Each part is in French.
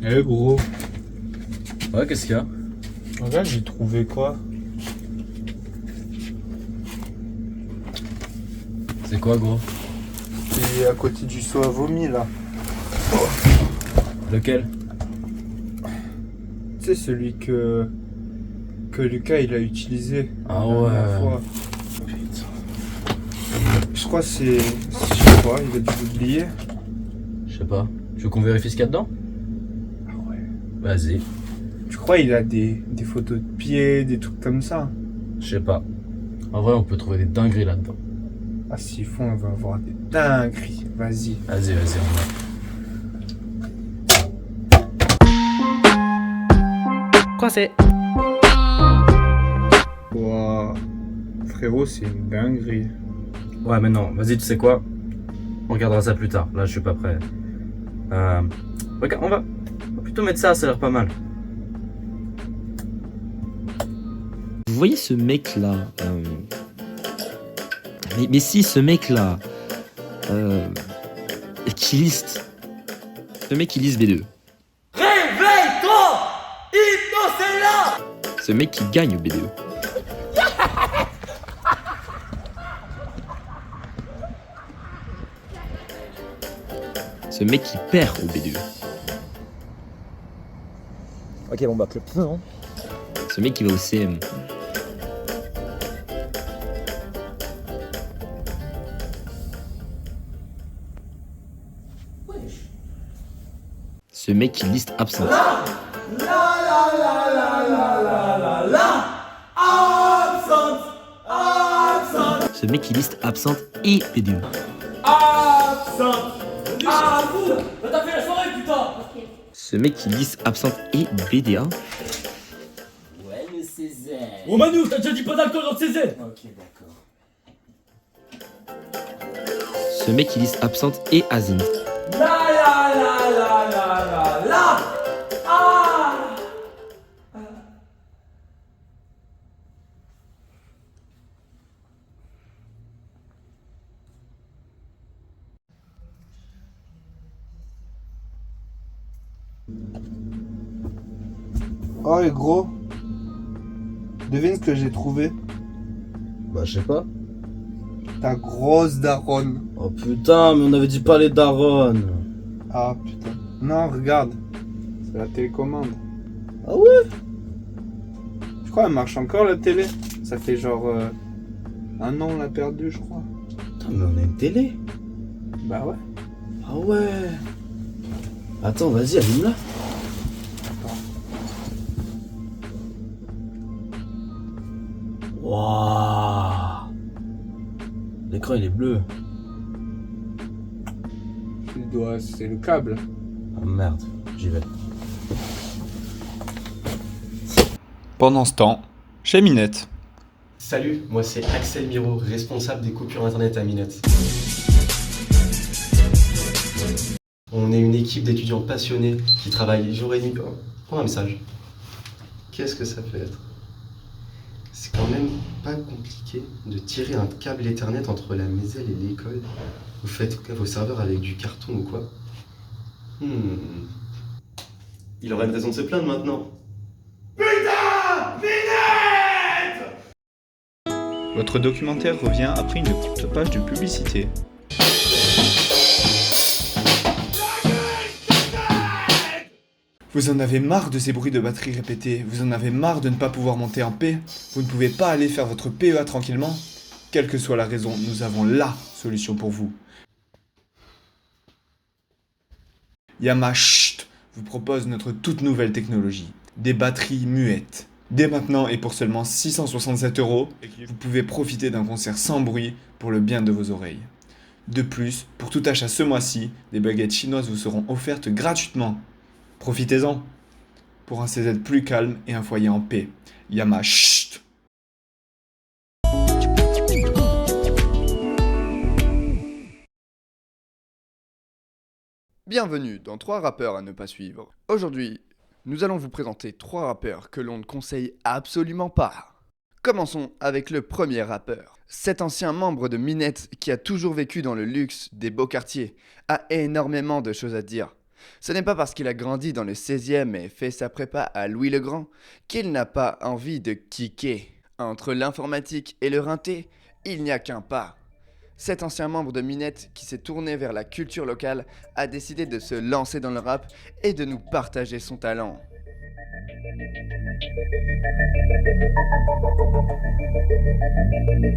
Eh gros, Ouais, qu'est-ce qu'il y a? regarde, j'ai trouvé quoi? C'est quoi, gros? C'est à côté du seau à vomi là. Lequel? Tu sais, celui que Lucas il a utilisé la Ah dernière ouais. fois. Je crois que c'est. Je sais pas, il a dû l'oublier. Je sais pas. Tu veux qu'on vérifie ce qu'il y a dedans? Ah ouais. Vas-y. Tu crois il a des photos de pieds, des trucs comme ça? Je sais pas. En vrai, on peut trouver des dingueries là-dedans. Ah, s'ils font, on va avoir des dingueries. Vas-y. Vas-y, vas-y, on va. Croisé. Ouah. Frérot, c'est une dinguerie. Ouais, mais non, vas-y, tu sais quoi? On regardera ça plus tard. Là, je suis pas prêt. Regarde, on va plutôt mettre ça a l'air pas mal. Vous voyez ce mec là mais si, ce mec là qui liste. Ce mec qui liste B2. Réveille-toi! Hypno, c'est là! Ce mec qui gagne au B2. Ce mec qui perd au B2. Ok, bon bah club feu, hein. Ce mec qui va au CM. Ce mec qui liste absent. Ce mec qui liste absente et B2. T'as fait la soirée, putain! Ce mec qui liste absente et BDA. Ouais, le Césaire. Oh Manu, t'as déjà dit pas d'alcool dans le Césaire! Ok, d'accord. Ce mec qui liste absente et Azine. Oh, et gros. Devine ce que j'ai trouvé. Bah, je sais pas. Ta grosse daronne. Oh putain, mais on avait dit pas les darons. Ah putain. Non, regarde. C'est la télécommande. Ah ouais? Je crois qu'elle marche encore la télé. Ça fait genre un an on l'a perdu, je crois. Putain, mais on a une télé. Bah ouais. Ah ouais. Attends, vas-y, allume-la. Waouh. L'écran il est bleu. C'est le câble. Ah merde, j'y vais. Pendant ce temps, chez Minette. Salut, moi c'est Axel Miro, responsable des coupures internet à Minette. On est une équipe d'étudiants passionnés qui travaillent jour et nuit. Oh, prends un message. Qu'est-ce que ça peut être? C'est quand même pas compliqué de tirer un câble Ethernet entre la maison et l'école. Vous faites vos serveurs avec du carton ou quoi? Il aurait une raison de se plaindre maintenant. Votre documentaire revient après une courte page de publicité. Vous en avez marre de ces bruits de batterie répétés. Vous en avez marre de ne pas pouvoir monter en paix. Vous ne pouvez pas aller faire votre PEA tranquillement. Quelle que soit la raison, nous avons LA solution pour vous. Yamaha vous propose notre toute nouvelle technologie, des batteries muettes. Dès maintenant et pour seulement 667 €, vous pouvez profiter d'un concert sans bruit pour le bien de vos oreilles. De plus, pour tout achat ce mois-ci, des baguettes chinoises vous seront offertes gratuitement. Profitez-en pour un CZ plus calme et un foyer en paix. Yamaha. Bienvenue dans 3 rappeurs à ne pas suivre. Aujourd'hui, nous allons vous présenter 3 rappeurs que l'on ne conseille absolument pas. Commençons avec le premier rappeur. Cet ancien membre de Minette qui a toujours vécu dans le luxe des beaux quartiers a énormément de choses à dire. Ce n'est pas parce qu'il a grandi dans le 16e et fait sa prépa à Louis le Grand qu'il n'a pas envie de kicker. Entre l'informatique et le rinté, il n'y a qu'un pas. Cet ancien membre de Minette qui s'est tourné vers la culture locale a décidé de se lancer dans le rap et de nous partager son talent.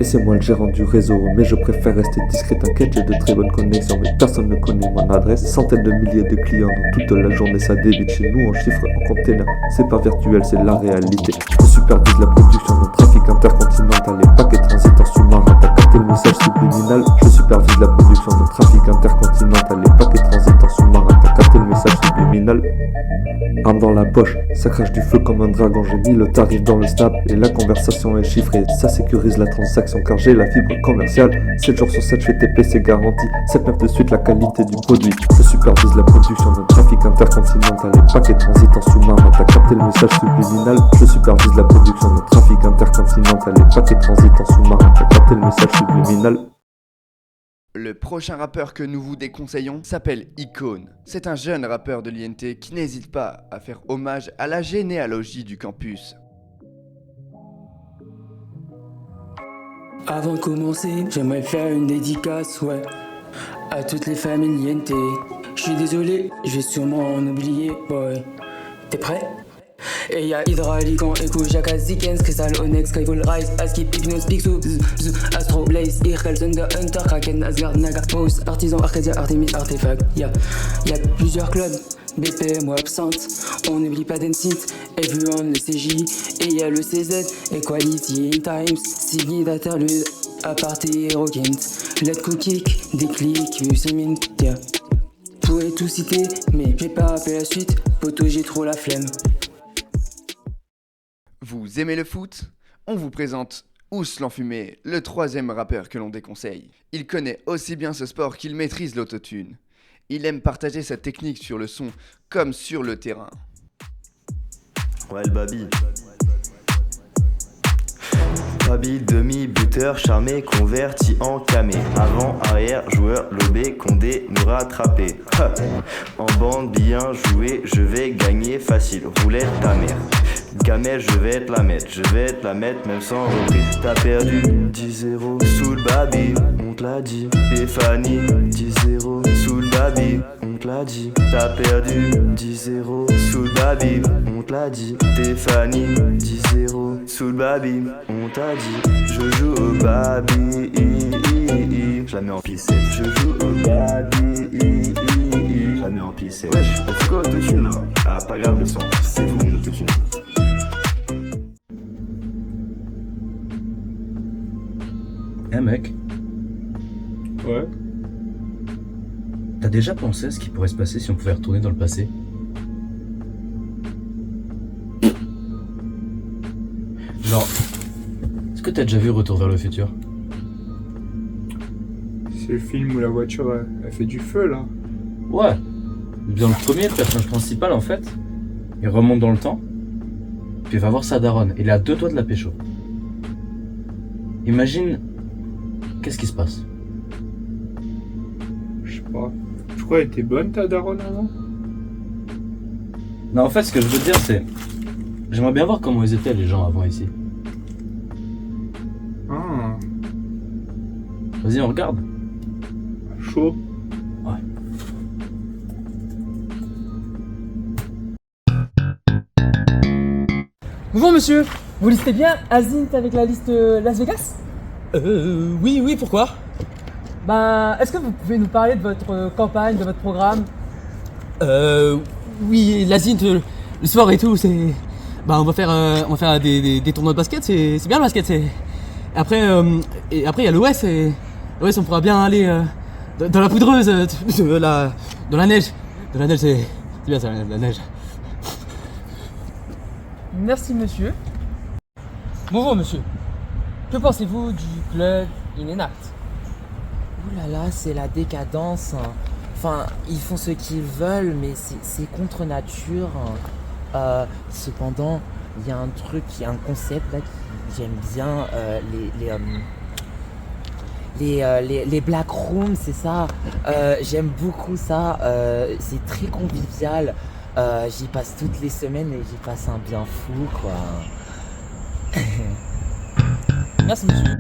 Et c'est moi le gérant du réseau, mais je préfère rester discret, t'inquiète, j'ai de très bonnes connexions, mais personne ne connaît mon adresse. Centaines de milliers de clients dans toute la journée, ça débite chez nous en chiffres, en container. C'est pas virtuel, c'est la réalité. Je supervise la production d'un trafic intercontinental, les paquets transitent en sous-marin, t'as capté le message subliminal. Je supervise la production d'un trafic intercontinental, les paquets transitent en sous-marin, t'as capté le message subliminal. Arme dans la poche, ça crache du feu comme un dragon, j'ai mis le tarif dans le snap et la conversation est chiffrée, ça sécurise la transaction car j'ai la fibre commerciale. 7 jours sur 7 je fais TP, c'est garanti, 7-9 de suite la qualité du produit. Je supervise la production d'un trafic intercontinental, les paquets transitent en sous-marin, t'as capté le message subliminal. Je supervise la production d'un trafic intercontinental, les paquets transitent en sous-marin, t'as capté le message subliminal. Le prochain rappeur que nous vous déconseillons s'appelle Icône. C'est un jeune rappeur de l'INT qui n'hésite pas à faire hommage à la généalogie du campus. Avant de commencer, j'aimerais faire une dédicace, ouais, à toutes les familles INT. Je suis désolé, je vais sûrement en oublier, boy. T'es prêt? Et y'a Hydra, Ligan, Echo, Jacques, Zikens, Crystal, Onyx, Skyfall, Rise, Askip, Hypnos, Pixo, Astro, Blaze, Irkel, Thunder, Hunter, Kraken, Asgard, Naga, Pose, Artisan, Arcadia, Artemis, Artefact. Y'a plusieurs clubs, BP, moi absente. On n'oublie pas Densite, Everyone, le CJ. Et y'a le CZ, Equality, In Times, Signy, Daterlude, Aparté, Herokent, Let Go Kick, Déclic, Usimint, yeah. Pourrais tout citer, mais j'ai pas appelé la suite, poto j'ai trop la flemme. Vous aimez le foot? On vous présente Ous l'Enfumé, le troisième rappeur que l'on déconseille. Il connaît aussi bien ce sport qu'il maîtrise l'autotune. Il aime partager sa technique sur le son comme sur le terrain. Ouais le baby. Baby, demi-buteur, charmé, converti en camé. Avant, arrière, joueur, lobé, Condé, nous rattraper. En bande, bien joué, je vais gagner facile. Roulette ta mère. Gamelle, je vais te la mettre même sans reprise. T'as perdu 10-0 sous le baby, on te l'a dit. Stéphanie, 10-0 sous le baby, on te l'a dit. T'as perdu 10-0 sous le baby, on te l'a dit. Stéphanie, 10-0 sous le baby, on t'a dit. Je joue au baby, je la mets en piste. Je joue au baby, je la mets en piste. Wesh, let's go, autotune là. Ah, pas grave le son, c'est vous l'autotune. Eh mec. Ouais. T'as déjà pensé à ce qui pourrait se passer si on pouvait retourner dans le passé? Genre, est-ce que t'as déjà vu Retour vers le futur? C'est le film où la voiture elle fait du feu là. Ouais. Dans le premier, le personnage principal en fait, il remonte dans le temps, puis il va voir sa daronne. Il est à 2 doigts de la pécho. Imagine, qu'est-ce qui se passe? Je sais pas. Je crois qu'elle était bonne ta daronne avant. Non, en fait, ce que je veux dire, c'est... J'aimerais bien voir comment ils étaient les gens avant ici. Ah. Vas-y, on regarde. Chaud. Ouais. Bonjour monsieur, vous listez bien Azint avec la liste Las Vegas? Oui, pourquoi? Ben, est-ce que vous pouvez nous parler de votre campagne, de votre programme? Oui, l'Azint, le sport et tout, c'est... Bah, on va faire des tournois de basket, c'est bien le basket, c'est... Après, il y a l'OS, et l'OS, on pourra bien aller dans la poudreuse, dans la neige. De la neige, c'est bien ça, la neige. Merci monsieur. Bonjour monsieur. Que pensez-vous du club Inenact? Ouh là là, c'est la décadence. Enfin, ils font ce qu'ils veulent, mais c'est contre nature. Cependant, il y a un truc, il y a un concept là que j'aime bien. les black rooms, c'est ça. J'aime beaucoup ça. C'est très convivial. J'y passe toutes les semaines et j'y passe un bien fou, quoi. Merci, monsieur.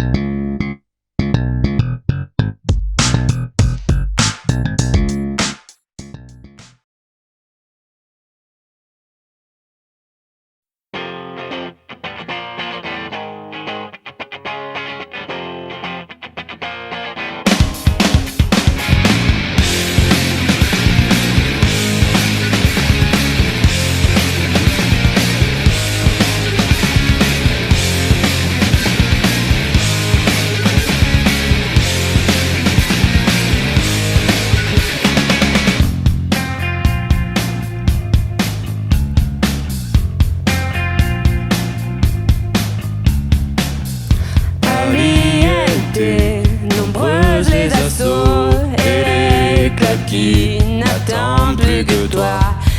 Nombreuses les assauts et les clubs qui n'attendent plus que toi.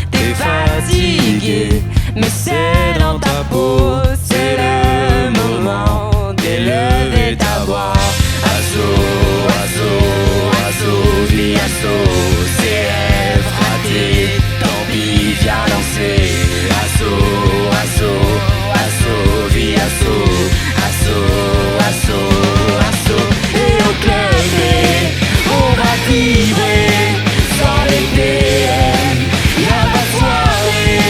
T'es fatigué, mais c'est dans ta peau. C'est le moment d'élever ta voix. Assaut, assaut, assaut, vie assaut. CF raté, tant pis, viens danser. Assaut, assaut, assaut, vie assaut. Assaut, assaut, assaut. Et au club on va vibrer sans les DM. Y'a pas de soirée,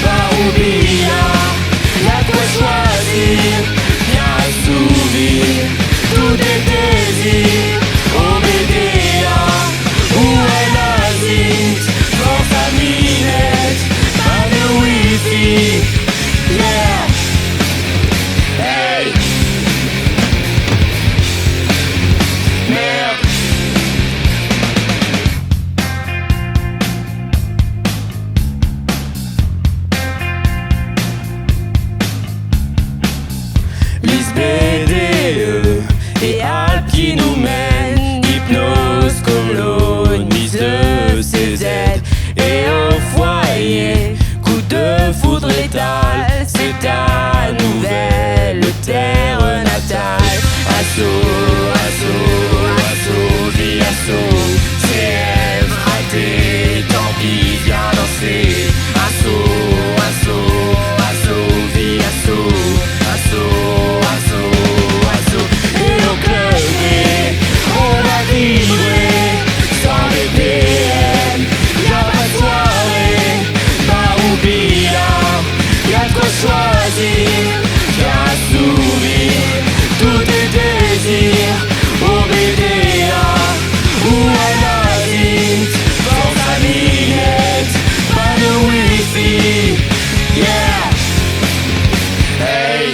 bar ou billard. Y'a de quoi choisir, viens assouvir tous tes désirs. Au BDA ou à l'Asie, force à minette, pas de wifi. Yeah. Hey. Merde. Lise BDE et Alp qui nous mène. Hypnose, colonne, mise de CZ et au foyer. Coup de foudre létal, c'est ta nouvelle terre natale. Assaut, assaut, assaut, vie assaut. CF raté, tant pis, viens danser. Assaut, assaut, assaut, vie assaut. Assaut, assaut, assaut. Et au club on va vibrer sans les BM. Y'a pas de soirée, bar ou billard. Y'a de quoi choisir, viens assouvir tous tes désirs. Au BDA ou à l'Asie, force à minette, pas de wifi. Yeah. Hey.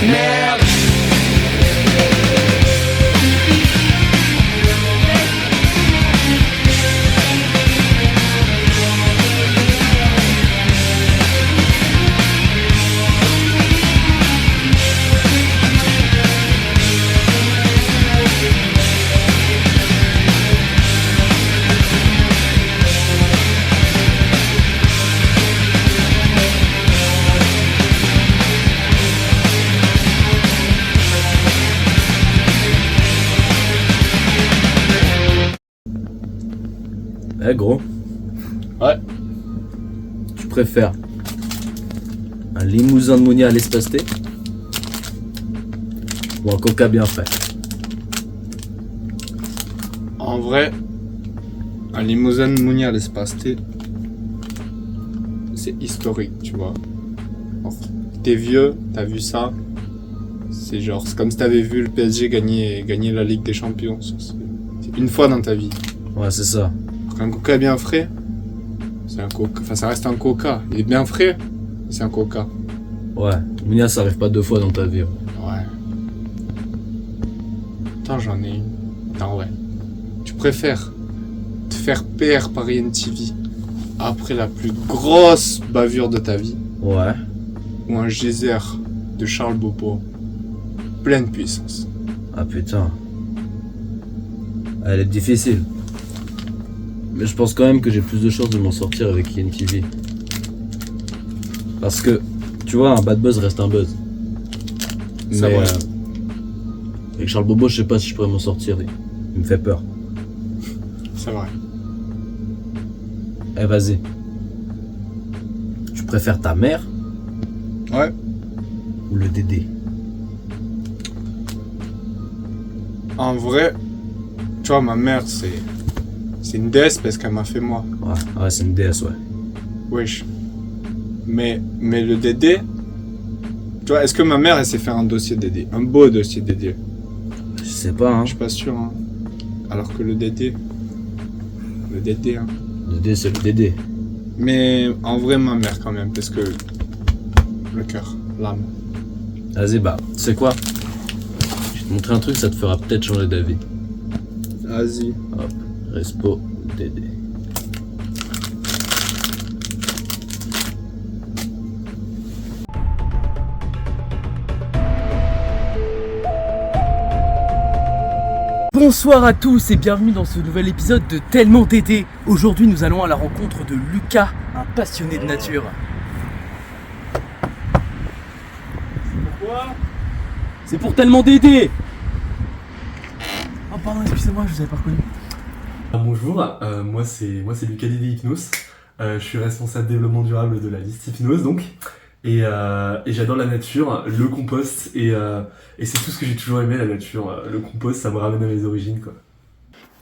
Merde. Eh gros. Ouais. Tu préfères un limousin de Mounia à l'espace T ou un coca bien frais? En vrai, un limousin de Mounia à l'espace T, c'est historique, tu vois. Alors, t'es vieux, t'as vu ça. C'est genre, c'est comme si t'avais vu le PSG gagner la Ligue des Champions. C'est une fois dans ta vie. Ouais, c'est ça. Un coca bien frais, c'est un coca. Enfin, ça reste un coca. Il est bien frais, mais c'est un coca. Ouais, Mounia, ça arrive pas 2 fois dans ta vie. Ouais. Attends, j'en ai une. Attends, ouais. Tu préfères te faire PR par INTV après la plus grosse bavure de ta vie? Ouais. Ou un geyser de Charles Beaupo, pleine puissance? Ah putain. Elle est difficile. Mais je pense quand même que j'ai plus de chances de m'en sortir avec INTV. Parce que, tu vois, un bad buzz reste un buzz. C'est Mais vrai. avec Charles Bobo, je sais pas si je pourrais m'en sortir. Il me fait peur. C'est vrai. Eh, vas-y. Tu préfères ta mère Ouais. ou le Dédé? En vrai, tu vois, ma mère, c'est une déesse parce qu'elle m'a fait moi. Ouais, c'est une déesse, ouais. Wesh. Mais le Dédé, tu vois, est-ce que ma mère, elle sait faire un dossier Dédé? Un beau dossier Dédé? Je sais pas, hein. Je suis pas sûr, hein. Alors que le Dédé, hein. Le Dédé, c'est le Dédé. Mais en vrai, ma mère quand même, parce que le cœur, l'âme. Vas-y, bah, tu sais quoi? Je vais te montrer un truc, ça te fera peut-être changer d'avis. Vas-y. Hop, Respo Dédé. Bonsoir à tous et bienvenue dans ce nouvel épisode de Tellement Dédé. Aujourd'hui nous allons à la rencontre de Lucas, un passionné de nature. Pourquoi? C'est pour Tellement Dédé. Oh pardon, excusez-moi, je vous avais pas reconnu. Bonjour, moi c'est Lucas Dédé Hypnose. Je suis responsable développement durable de la liste Hypnose donc. Et j'adore la nature, le compost et c'est tout ce que j'ai toujours aimé, la nature. Le compost, ça me ramène à mes origines quoi.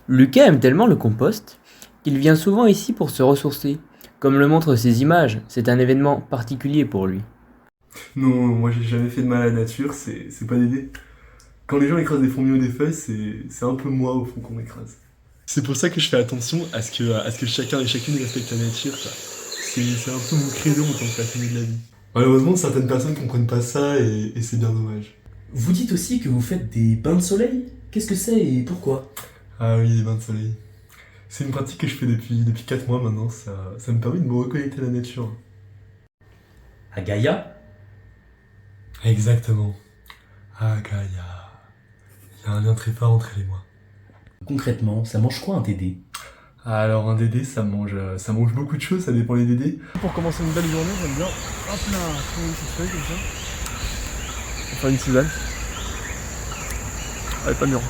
Lucas aime tellement le compost qu'il vient souvent ici pour se ressourcer. Comme le montrent ces images, c'est un événement particulier pour lui. Non, moi j'ai jamais fait de mal à la nature, c'est pas Dédé. Quand les gens écrasent des fourmis ou des feuilles, c'est un peu moi au fond qu'on écrase. C'est pour ça que je fais attention à ce que chacun et chacune respecte la nature quoi. C'est un peu mon credo en tant que passionné de la vie. Malheureusement, certaines personnes comprennent pas ça et c'est bien dommage. Vous dites aussi que vous faites des bains de soleil? Qu'est-ce que c'est et pourquoi? Ah oui, les bains de soleil. C'est une pratique que je fais depuis 4 mois maintenant, ça me permet de me reconnecter à la nature. À Gaïa? Exactement. Ah Gaïa. Il y a un lien très fort entre elle et moi. Concrètement, ça mange quoi un Dédé? Alors un Dédé, ça mange beaucoup de choses, ça dépend des Dédés. Pour commencer une belle journée, j'aime bien. Hop là, prendre une petite feuille comme ça. Enfin une tisane. Elle est pas mûre.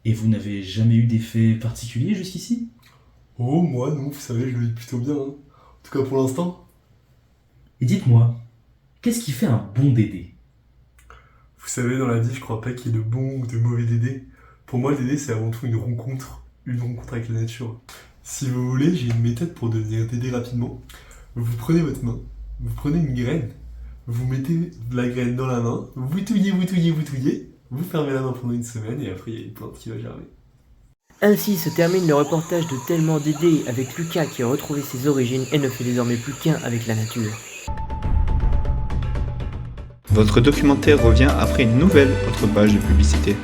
Et vous n'avez jamais eu d'effet particulier jusqu'ici? Oh, moi non, vous savez, je le vis plutôt bien. Hein. En tout cas pour l'instant. Et dites-moi, qu'est-ce qui fait un bon Dédé? Vous savez, dans la vie, je crois pas qu'il y ait de bons ou de mauvais Dédés. Pour moi, le Dédé, c'est avant tout une rencontre avec la nature. Si vous voulez, j'ai une méthode pour devenir Dédé rapidement. Vous prenez votre main, vous prenez une graine, vous mettez la graine dans la main, vous touillez, vous fermez la main pendant une semaine et après il y a une plante qui va germer. Ainsi se termine le reportage de Tellement Dédé avec Lucas qui a retrouvé ses origines et ne fait désormais plus qu'un avec la nature. Votre documentaire revient après une nouvelle autre page de publicité.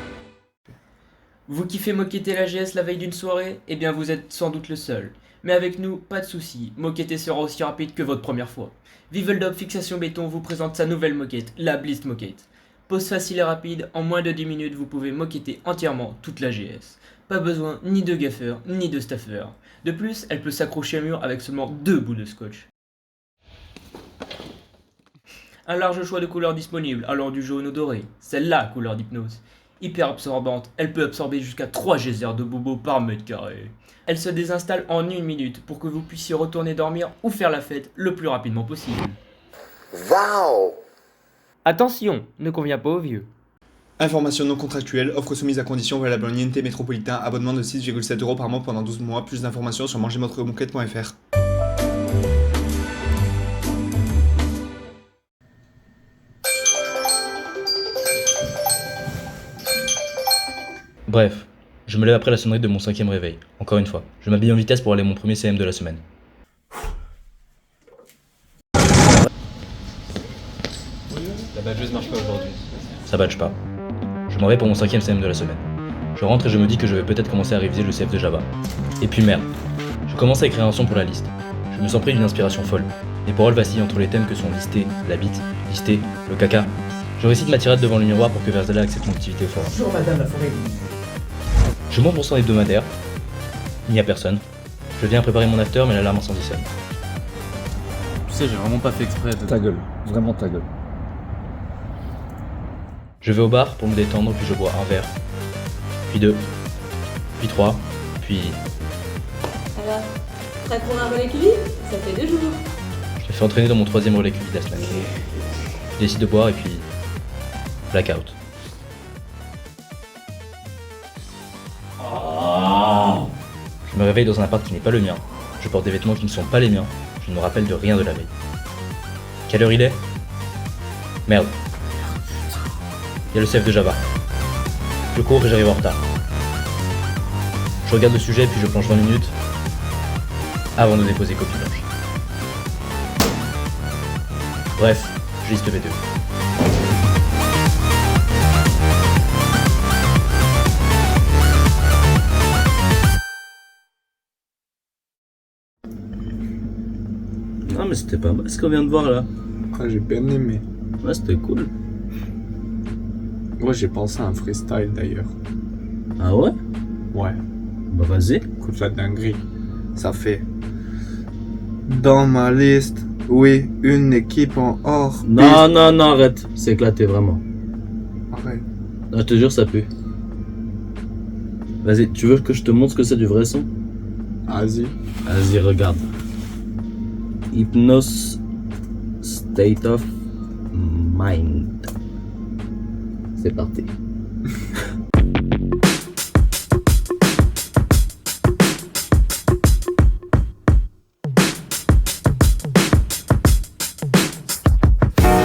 Vous kiffez moqueter la GS la veille d'une soirée? Eh bien vous êtes sans doute le seul. Mais avec nous, pas de soucis, moqueter sera aussi rapide que votre première fois. Viveldop Fixation Béton vous présente sa nouvelle moquette, la Blist Moquette. Pose facile et rapide, en moins de 10 minutes vous pouvez moqueter entièrement toute la GS. Pas besoin ni de gaffeur, ni de staffer. De plus, elle peut s'accrocher au mur avec seulement 2 bouts de scotch. Un large choix de couleurs disponibles, allant du jaune au doré. C'est la couleur d'hypnose. Hyper absorbante, elle peut absorber jusqu'à 3 geysers de bobo par mètre carré. Elle se désinstalle en 1 minute pour que vous puissiez retourner dormir ou faire la fête le plus rapidement possible. Waouh! Attention, ne convient pas aux vieux. Informations non contractuelles, offre soumise à condition valable en INT métropolitain, abonnement de 6,7 € par mois pendant 12 mois, plus d'informations sur mangervotremoquette.fr. Bref, je me lève après la sonnerie de mon 5e réveil. Encore une fois, je m'habille en vitesse pour aller à mon premier CM de la semaine. La badgeuse marche pas aujourd'hui. Ça badge pas. Je m'en vais pour mon 5e CM de la semaine. Je rentre et je me dis que je vais peut-être commencer à réviser le CF de Java. Et puis merde, je commence à écrire un son pour la liste. Je me sens pris d'une inspiration folle. Les paroles vacillent entre les thèmes que sont lister, la bite, lister, le caca. Je récite ma tirade devant le miroir pour que Verzala accepte mon activité au forum. Bonjour madame la forêt. Je monte mon son hebdomadaire. Il n'y a personne. Je viens préparer mon after mais l'alarme incendie sonne. Tu sais, j'ai vraiment pas fait exprès de... Ta gueule, vraiment ta gueule. Je vais au bar pour me détendre, puis je bois un verre, puis 2, puis 3, puis... Alors, prêt pour un relais cubi? Ça fait 2 jours. Je me fais entraîner dans mon 3e relais cubi de la semaine. Je décide de boire et puis... blackout. Je me réveille dans un appart qui n'est pas le mien. Je porte des vêtements qui ne sont pas les miens. Je ne me rappelle de rien de la veille. Quelle heure il est? Merde. Il y a le CF de Java. Je cours et j'arrive en retard. Je regarde le sujet puis je plonge 20 minutes avant de déposer copie blanche. Bref, je liste V2. Non mais c'était pas mal ce qu'on vient de voir là. Ah, j'ai bien aimé. Ouais, c'était cool. Moi, j'ai pensé à un freestyle d'ailleurs. Ah ouais? Ouais. Bah vas-y. Écoute la dinguerie. Ça fait... Dans ma liste, oui, une équipe en or. Non, non, non, arrête. C'est éclaté vraiment. Arrête. Non, je te jure, ça pue. Vas-y, tu veux que je te montre ce que c'est du vrai son? Vas-y. Vas-y, regarde. Hypnos State of Mind. C'est parti.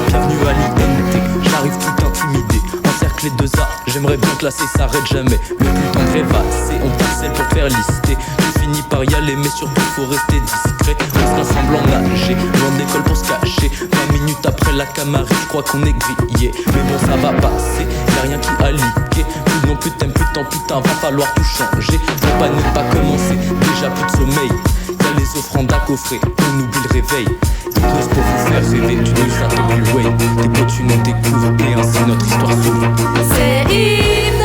Bienvenue à l'INT, j'arrive tout intimidé. Encerclé de ça, j'aimerais bien que la C s'arrête jamais. Le putain de rêvasser, on t'harcèle pour te faire lister. Tu finis par y aller, mais surtout faut rester discret. On se ensemble en nager, loin de l'école pour se cacher. 20 minutes après la camarade, je crois qu'on est grillé. Mais bon, ça va passer, y'a rien qui a liqué. Plus non plus t'aimes, plus tant, putain, va falloir tout changer. Faut pas ne pas commencer, déjà plus de sommeil. Y'a les offrandes à coffrer, on oublie le réveil. Hypnose pour vous faire rêver, tu nous as plus way. Tes potes tu nous découvres et ainsi notre histoire s'ouvre. C'est Hypnose,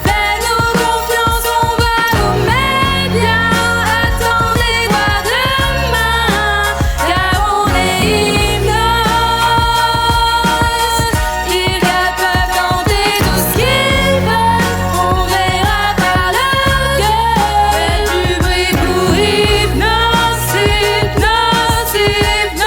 fais-nous confiance, on va nous mettre bien. Attends les doigts de main, car on est Hypnose. Ils peuvent tenter tout ce qu'ils veulent, on verra par le cœur. Fais du bruit pour Hypnose, Hypnose, Hypnose.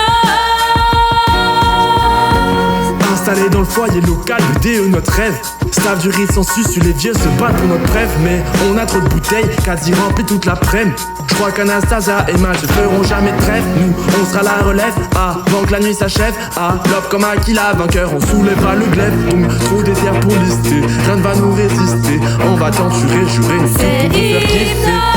Installé dans le foyer local, le DE notre rêve. Staff du riz sans suce, les vieux se battent pour notre rêve. Mais on a trop de bouteilles, quasi remplies toute l'après-midi. Je crois qu'Anastasia et Mal se feront jamais de trêve. Nous, on sera la relève, avant que la nuit s'achève. À l'op comme Aquila, vainqueur, on soulèvera le glaive. Donc trop déter pour lister, rien ne va nous résister. On va t'enturer, jurer, nous tout nous faire kiffer.